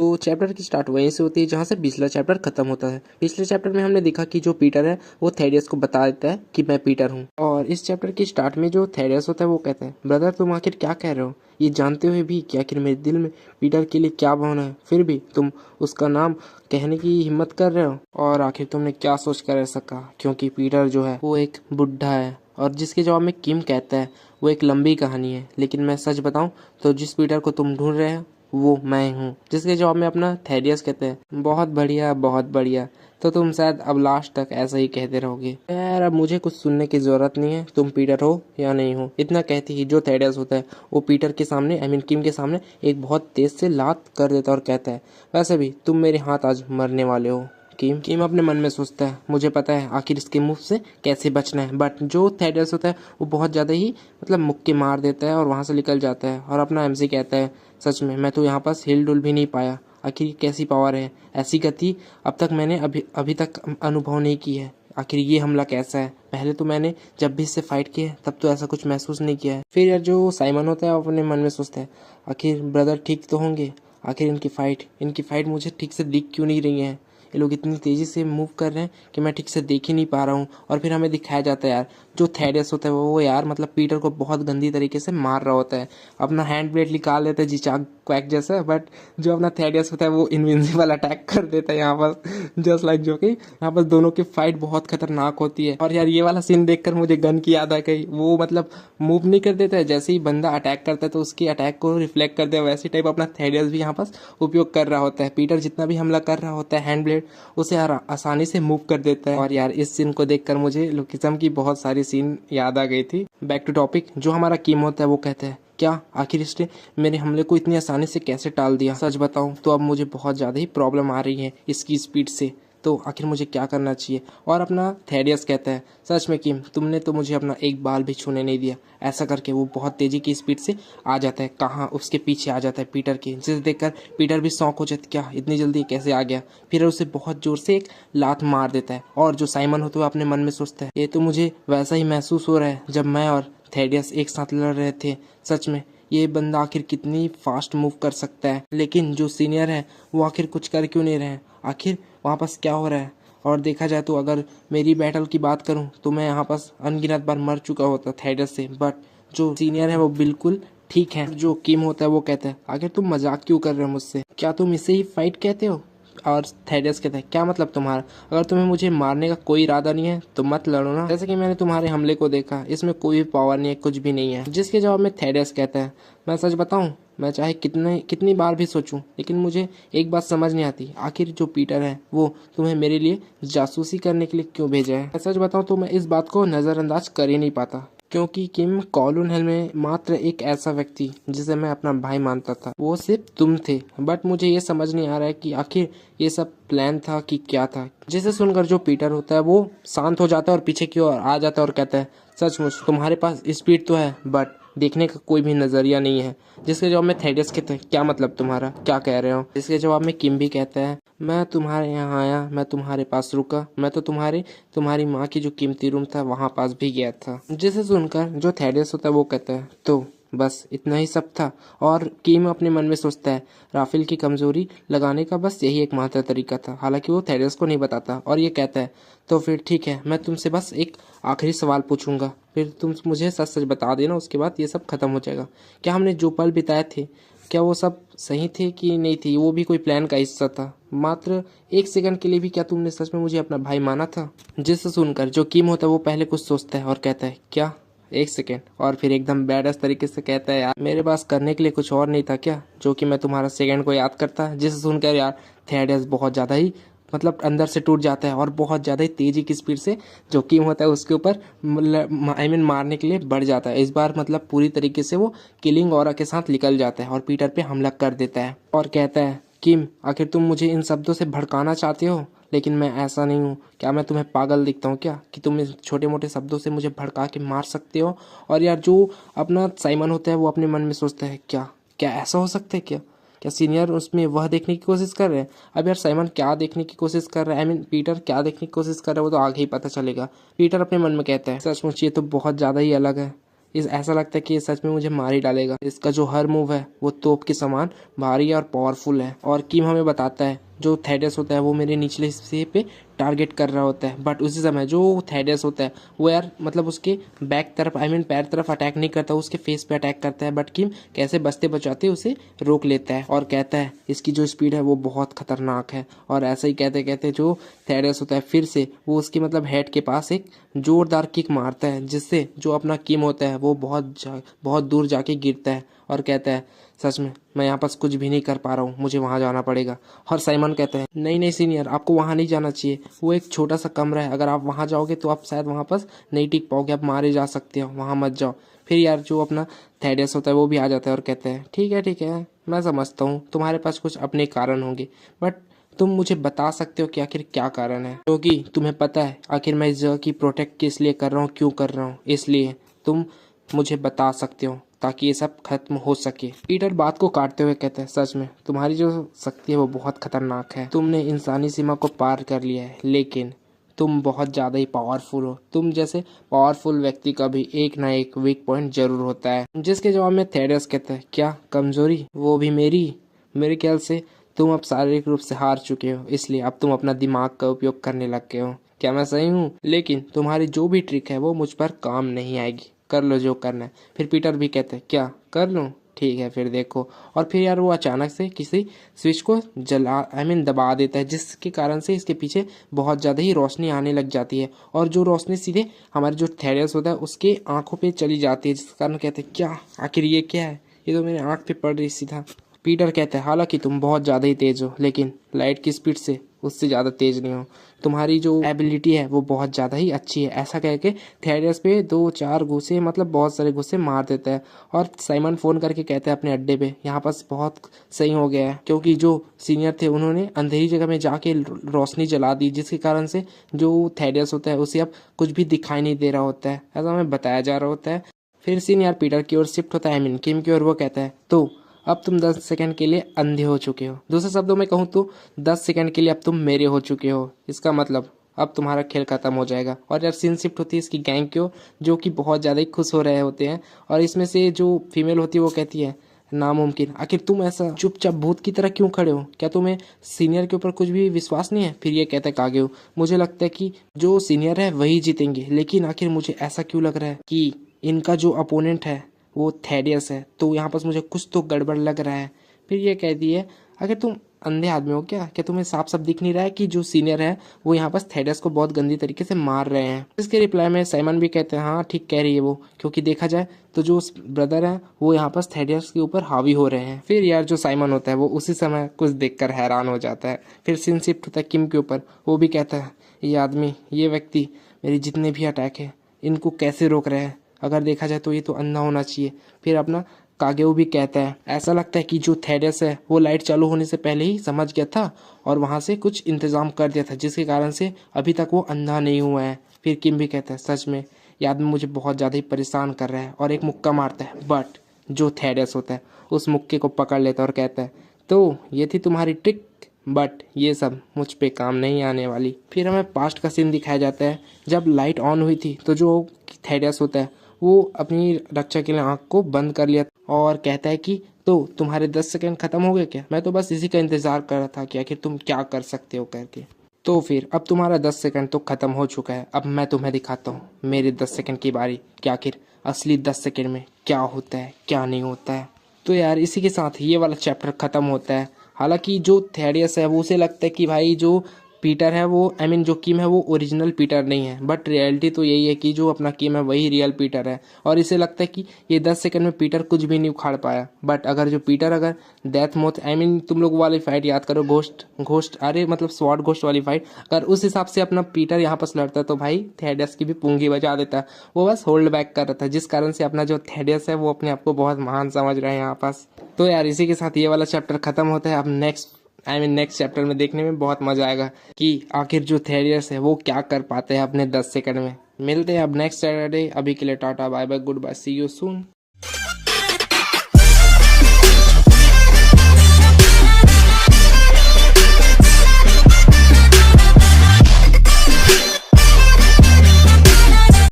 तो चैप्टर की स्टार्ट वहीं से होती है जहाँ से पिछला चैप्टर खत्म होता है। पिछले चैप्टर में हमने देखा कि जो पीटर है वो थेडियस को बता देता है कि मैं पीटर हूँ, और इस चैप्टर की स्टार्ट में जो थेडियस होता है वो कहता है, ब्रदर तुम आखिर क्या कह रहे हो, ये जानते हुए भी कि आखिर मेरे दिल में पीटर के लिए क्या भावना है, फिर भी तुम उसका नाम कहने की हिम्मत कर रहे हो। और आखिर तुमने क्या सोच कर ऐसा कहा, क्योंकि पीटर जो है वो एक बुढ़ा है। और जिसके जवाब में किम कहता है वो एक लंबी कहानी है, लेकिन मैं सच बताऊं तो जिस पीटर को तुम ढूंढ रहे हो वो मैं हूँ। जिसके जवाब में अपना थेडियस कहते हैं, बहुत बढ़िया बहुत बढ़िया, तो तुम शायद अब लास्ट तक ऐसा ही कहते रहोगे। यार अब मुझे कुछ सुनने की जरूरत नहीं है, तुम पीटर हो या नहीं हो। इतना कहती ही जो थेडियस होता है वो पीटर के सामने किम के सामने एक बहुत तेज से लात कर देता है और कहता है, वैसे भी तुम मेरे हाथ आज मरने वाले हो। किम अपने मन में सोचता है, मुझे पता है आखिर इसके मुंह से कैसे बचना है, बट जो थेडियस होता है वो बहुत ज़्यादा ही मुक्के मार देता है और वहाँ से निकल जाता है। और अपना एमसी कहता है, सच में मैं तो यहाँ पास हिल डुल भी नहीं पाया, आखिर ये कैसी पावर है, ऐसी गति अब तक मैंने अभी तक अनुभव नहीं की है। आखिर ये हमला कैसा है, पहले तो मैंने जब भी इससे फाइट किया है तब तो ऐसा कुछ महसूस नहीं किया है। फिर यार जो साइमन होता है वो अपने मन में सोचता है, आखिर ब्रदर ठीक तो होंगे, आखिर इनकी फाइट मुझे ठीक से दिख क्यों नहीं रही है, ये लोग इतनी तेज़ी से मूव कर रहे हैं कि मैं ठीक से देख ही नहीं पा रहा हूँ। और फिर हमें दिखाया जाता है यार जो थेडियस होता है वो यार पीटर को बहुत गंदी तरीके से मार रहा होता है, अपना हैंड ब्लेड निकाल लेता है जिचाक क्वैक जैसा, बट जो अपना थेडियस होता है वो इनविंसिबल अटैक कर देता है यहाँ पर जस्ट लाइक, जो कि यहाँ पर दोनों की फाइट बहुत खतरनाक होती है। और यार ये वाला सीन देखकर मुझे गन की याद आ गई, वो मूव नहीं कर देता है, जैसे ही बंदा अटैक करता है तो उसकी अटैक को रिफ्लेक्ट कर दे, वैसी टाइप अपना थेडियस भी यहाँ पर उपयोग कर रहा होता है। पीटर जितना भी हमला कर रहा होता है हैंड ब्लेड उसे आसानी से मूव कर देता है। और यार इस सीन को देखकर मुझे लुकिज्म की बहुत सारी सीन याद आ गई थी। बैक टू टॉपिक, जो हमारा किम होता है वो कहता है, क्या आखिर इसने मेरे हमले को इतनी आसानी से कैसे टाल दिया। सच बताऊं तो अब मुझे बहुत ज़्यादा ही प्रॉब्लम आ रही है इसकी स्पीड से, तो आखिर मुझे क्या करना चाहिए। और अपना थेडियस कहता है, सच में किम तुमने तो मुझे अपना एक बाल भी छूने नहीं दिया। ऐसा करके वो बहुत तेज़ी की स्पीड से आ जाता है, कहाँ उसके पीछे आ जाता है पीटर के, जिसे देखकर पीटर भी शौक हो जाता है, क्या इतनी जल्दी कैसे आ गया। फिर उसे बहुत ज़ोर से एक लात मार देता है। और जो साइमन होता है अपने मन में सोचता है, ये तो मुझे वैसा ही महसूस हो रहा है जब मैं और थेडियस एक साथ लड़ रहे थे। सच में ये बंदा आखिर कितनी फास्ट मूव कर सकता है, लेकिन जो सीनियर है वो आखिर कुछ कर क्यों नहीं रहे हैं, आखिर वहाँ पास क्या हो रहा है। और देखा जाए तो अगर मेरी बैटल की बात करूं तो मैं यहाँ पास अनगिनत बार मर चुका होता थेडियस से, बट जो सीनियर है वो बिल्कुल ठीक है। जो किम होता है वो कहता है, आखिर तुम मजाक क्यों कर रहे हो मुझसे, क्या तुम इसे ही फाइट कहते हो। और थेडियस कहता है, क्या मतलब तुम्हारा, अगर तुम्हें मुझे मारने का कोई इरादा नहीं है तो मत लड़ो ना, जैसे कि मैंने तुम्हारे हमले को देखा, इसमें कोई भी पावर नहीं है, कुछ भी नहीं है। जिसके जवाब में थेडियस कहता है, मैं सच बताऊं, मैं चाहे कितनी बार भी सोचूं, लेकिन मुझे एक बात समझ नहीं आती, आखिर जो पीटर है वो तुम्हें मेरे लिए जासूसी करने के लिए क्यों भेजा है। मैं सच बताऊं तो मैं इस बात को नज़रअंदाज कर ही नहीं पाता, क्योंकि किम कॉलोन हेल में मात्र एक ऐसा व्यक्ति जिसे मैं अपना भाई मानता था वो सिर्फ तुम थे। बट मुझे ये समझ नहीं आ रहा है कि आखिर ये सब प्लान था कि क्या था। जिसे सुनकर जो पीटर होता है वो शांत हो जाता है और पीछे की ओर आ जाता है और कहता है, सचमुच तुम्हारे पास स्पीड तो है बट देखने का कोई भी नजरिया नहीं है। जिसके जवाब में थेडियस कहते हैं, क्या मतलब तुम्हारा, क्या कह रहे हो। जिसके जवाब में किम भी कहता है, मैं तुम्हारे यहाँ आया, मैं तुम्हारे पास रुका, मैं तो तुम्हारी माँ की जो कीमती रूम था वहाँ पास भी गया था। जिसे सुनकर जो थेडियस होता है वो कहता है, तो बस इतना ही सब था। और किम अपने मन में सोचता है, राफेल की कमजोरी लगाने का बस यही एकमात्र तरीका था। हालांकि वो थेडियस को नहीं बताता और ये कहता है, तो फिर ठीक है, मैं तुमसे बस एक आखिरी सवाल पूछूंगा, फिर तुम मुझे सच सच बता देना, उसके बाद ये सब खत्म हो जाएगा। क्या हमने जो पल बिताए थे क्या वो सब सही थे कि नहीं थे, वो भी कोई प्लान का हिस्सा था। मात्र एक सेकंड के लिए भी क्या तुमने सच में मुझे अपना भाई माना था। जिससे सुनकर जो किम होता है वो पहले कुछ सोचता है और कहता है, क्या एक सेकेंड, और फिर एकदम बैडस तरीके से कहता है, यार मेरे पास करने के लिए कुछ और नहीं था क्या जो कि मैं तुम्हारा सेकंड को याद करता। जिसे सुनकर यार थेडियस बहुत ज़्यादा ही अंदर से टूट जाता है और बहुत ज़्यादा ही तेज़ी की स्पीड से जो किम होता है उसके ऊपर मारने के लिए बढ़ जाता है। इस बार पूरी तरीके से वो किलिंग ऑरा के साथ निकल जाता है और पीटर पे हमला कर देता है और कहता है, किम आखिर तुम मुझे इन शब्दों से भड़काना चाहते हो, लेकिन मैं ऐसा नहीं हूँ। क्या मैं तुम्हें पागल दिखता हूँ क्या कि तुम इन छोटे मोटे शब्दों से मुझे भड़का के मार सकते हो। और यार जो अपना साइमन होता है वो अपने मन में सोचता है, क्या क्या ऐसा हो सकता है, क्या क्या सीनियर उसमें वह देखने की कोशिश कर रहे हैं। अब यार साइमन क्या देखने की कोशिश कर रहा है, पीटर क्या देखने की कोशिश कर रहा है वो तो आगे ही पता चलेगा। पीटर अपने मन में कहता है, सचमुच ये तो बहुत ज़्यादा ही अलग है, इस ऐसा लगता है कि ये सच में मुझे मार ही डालेगा। इसका जो हर मूव है वो तोप के समान भारी और पावरफुल है। और किम हमें बताता है जो थेडियस होता है वो मेरे निचले हिस्से पे टारगेट कर रहा होता है, बट उसी समय जो थेडियस होता है वो यार मतलब उसके बैक तरफ पैर तरफ अटैक नहीं करता, उसके फेस पे अटैक करता है। बट किम कैसे बचते बचाते उसे रोक लेता है और कहता है इसकी जो स्पीड है वो बहुत खतरनाक है। और ऐसा ही कहते कहते जो थेडियस होता है फिर से वो उसकी मतलब हेड के पास एक जोरदार किक मारता है, जिससे जो अपना किम होता है वो बहुत दूर जाके गिरता है और कहता है सच में मैं यहाँ पास कुछ भी नहीं कर पा रहा हूँ, मुझे वहाँ जाना पड़ेगा। और साइमन कहते हैं नहीं नहीं सीनियर, आपको वहाँ नहीं जाना चाहिए, वो एक छोटा सा कमरा है, अगर आप वहाँ जाओगे तो आप शायद वहाँ पास नहीं टिक पाओगे, आप मारे जा सकते हो, वहाँ मत जाओ। फिर यार जो अपना थेडियस होता है वो भी आ जाता है और कहते हैं ठीक है मैं समझता हूँ तुम्हारे पास कुछ अपने कारण होंगे, बट तुम मुझे बता सकते हो कि आखिर क्या कारण है, क्योंकि तुम्हें पता है आखिर मैं इस जगह की प्रोटेक्ट किस लिए कर रहा हूँ, क्यों कर रहा हूँ, इसलिए तुम मुझे बता सकते हो ताकि ये सब खत्म हो सके। पीटर बात को काटते हुए कहते हैं सच में तुम्हारी जो शक्ति है वो बहुत खतरनाक है, तुमने इंसानी सीमा को पार कर लिया है, लेकिन तुम बहुत ज़्यादा ही पावरफुल हो। तुम जैसे पावरफुल व्यक्ति का भी एक ना एक वीक पॉइंट जरूर होता है। जिसके जवाब में थेडियस कहता है क्या कमजोरी, वो भी मेरे ख्याल से तुम अब शारीरिक रूप से हार चुके हो, इसलिए अब तुम अपना दिमाग का उपयोग करने लग गए हो। क्या मैं सही हूँ? लेकिन तुम्हारी जो भी ट्रिक है वो मुझ पर काम नहीं आएगी, कर लो जो करना है। फिर पीटर भी कहते हैं क्या कर लूँ, ठीक है फिर देखो। और फिर यार वो अचानक से किसी स्विच को दबा देता है, जिसके कारण से इसके पीछे बहुत ज़्यादा ही रोशनी आने लग जाती है और जो रोशनी सीधे हमारे जो थेडियस होता है उसके आंखों पे चली जाती है, जिस कारण कहते हैं क्या आखिर ये क्या है, ये तो मेरे आंख पे पड़ रही सीधा। पीटर कहता है हालांकि तुम बहुत ज़्यादा ही तेज हो, लेकिन लाइट की स्पीड से उससे ज़्यादा तेज नहीं हो, तुम्हारी जो एबिलिटी है वो बहुत ज़्यादा ही अच्छी है। ऐसा कह के थेडियस पे 2-4 घुसे मतलब बहुत सारे घुसे मार देता है। और साइमन फ़ोन करके कहता है अपने अड्डे पे यहाँ पास बहुत सही हो गया है, क्योंकि जो सीनियर थे उन्होंने अंधेरी जगह में जाके रोशनी जला दी, जिसके कारण से जो थेडियस होता है उसे अब कुछ भी दिखाई नहीं दे रहा होता है, ऐसा हमें बताया जा रहा होता है। फिर सीनियर पीटर की ओर शिफ्ट होता है किम की ओर। वो कहता है तो अब तुम 10 सेकंड के लिए अंधे हो चुके हो, दूसरे शब्दों में कहूँ तो 10 सेकंड के लिए अब तुम मेरे हो चुके हो, इसका मतलब अब तुम्हारा खेल खत्म हो जाएगा। और यार सीन शिफ्ट होती है इसकी गैंग की ओर, जो कि बहुत ज़्यादा ही खुश हो रहे होते हैं। और इसमें से जो फीमेल होती है वो कहती है नामुमकिन, आखिर तुम ऐसा चुपचाप भूत की तरह क्यों खड़े हो, क्या तुम्हें सीनियर के ऊपर कुछ भी विश्वास नहीं है? फिर ये कहता है कागेओ मुझे लगता है कि जो सीनियर है वही जीतेंगे, लेकिन आखिर मुझे ऐसा क्यों लग रहा है कि इनका जो अपोनेंट है वो थेडियस है, तो यहाँ पर मुझे कुछ तो गड़बड़ लग रहा है। फिर ये कहती है अगर तुम अंधे आदमी हो क्या तुम्हें साफ साफ दिख नहीं रहा है कि जो सीनियर है वो यहाँ पर थेडियस को बहुत गंदी तरीके से मार रहे हैं। इसके रिप्लाई में साइमन भी कहते हैं हाँ ठीक कह रही है वो, क्योंकि देखा जाए तो जो ब्रदर है वो यहाँ पर थेडियस के ऊपर हावी हो रहे हैं। फिर यार जो साइमन होता है वो उसी समय कुछ देखकर हैरान हो जाता है। फिर सीन शिफ्ट होता है किम के ऊपर, वो भी कहता है ये आदमी, ये व्यक्ति मेरे जितने भी अटैक है इनको कैसे रोक रहे हैं, अगर देखा जाए तो ये तो अंधा होना चाहिए। फिर अपना कागेओ भी कहता है ऐसा लगता है कि जो थेडियस है वो लाइट चालू होने से पहले ही समझ गया था और वहां से कुछ इंतजाम कर दिया था, जिसके कारण से अभी तक वो अंधा नहीं हुआ है। फिर किम भी कहता है सच में ये आदमी मुझे बहुत ज़्यादा ही परेशान कर रहा है, और एक मुक्का मारता है, बट जो थेडियस होता है उस मुक्के को पकड़ लेता है और कहता है तो ये थी तुम्हारी ट्रिक, बट ये सब मुझ पे काम नहीं आने वाली। फिर हमें पास्ट का सीन दिखाया जाता है जब लाइट ऑन हुई थी तो जो थेडियस होता है वो अपनी रक्षा के लिए आंख को बंद कर लिया और कहता है कि तो तुम्हारे 10 सेकंड खत्म हो गए क्या, मैं तो बस इसी का इंतजार कर रहा था कि आखिर तुम क्या कर सकते हो करके। तो फिर अब तुम्हारा 10 सेकंड तो खत्म हो चुका है, अब मैं तुम्हें दिखाता हूँ मेरे 10 सेकंड की बारी कि आखिर असली 10 सेकंड में क्या होता है क्या नहीं होता है। तो यार इसी के साथ ये वाला चैप्टर खत्म होता है। हालांकि जो थेडियस है वो उसे लगता है कि भाई जो पीटर है वो जो किम है वो ओरिजिनल पीटर नहीं है, बट रियलिटी तो यही है कि जो अपना किम है वही रियल पीटर है। और इसे लगता है कि ये 10 सेकंड में पीटर कुछ भी नहीं उखाड़ पाया, बट अगर जो पीटर अगर डेथ मोथ तुम लोग वाली फाइट याद करो, घोस्ट अरे मतलब स्वॉर्ड घोस्ट वाली फाइट, अगर उस हिसाब से अपना पीटर यहाँ पर लड़ता तो भाई थेडियस की भी पूंगी बजा देता। वो बस होल्ड बैक कर रहा था, जिस कारण से अपना जो थेडियस है वो अपने आप को बहुत महान समझ रहा है यहाँ पास। तो यार इसी के साथ ये वाला चैप्टर खत्म होता है। अब नेक्स्ट चैप्टर में देखने में बहुत मजा आएगा कि आखिर जो थेडियस है वो क्या कर पाते हैं अपने 10 सेकंड में। मिलते हैं अब नेक्स्ट सैटरडे, अभी के लिए tata bye bye goodbye, see you soon.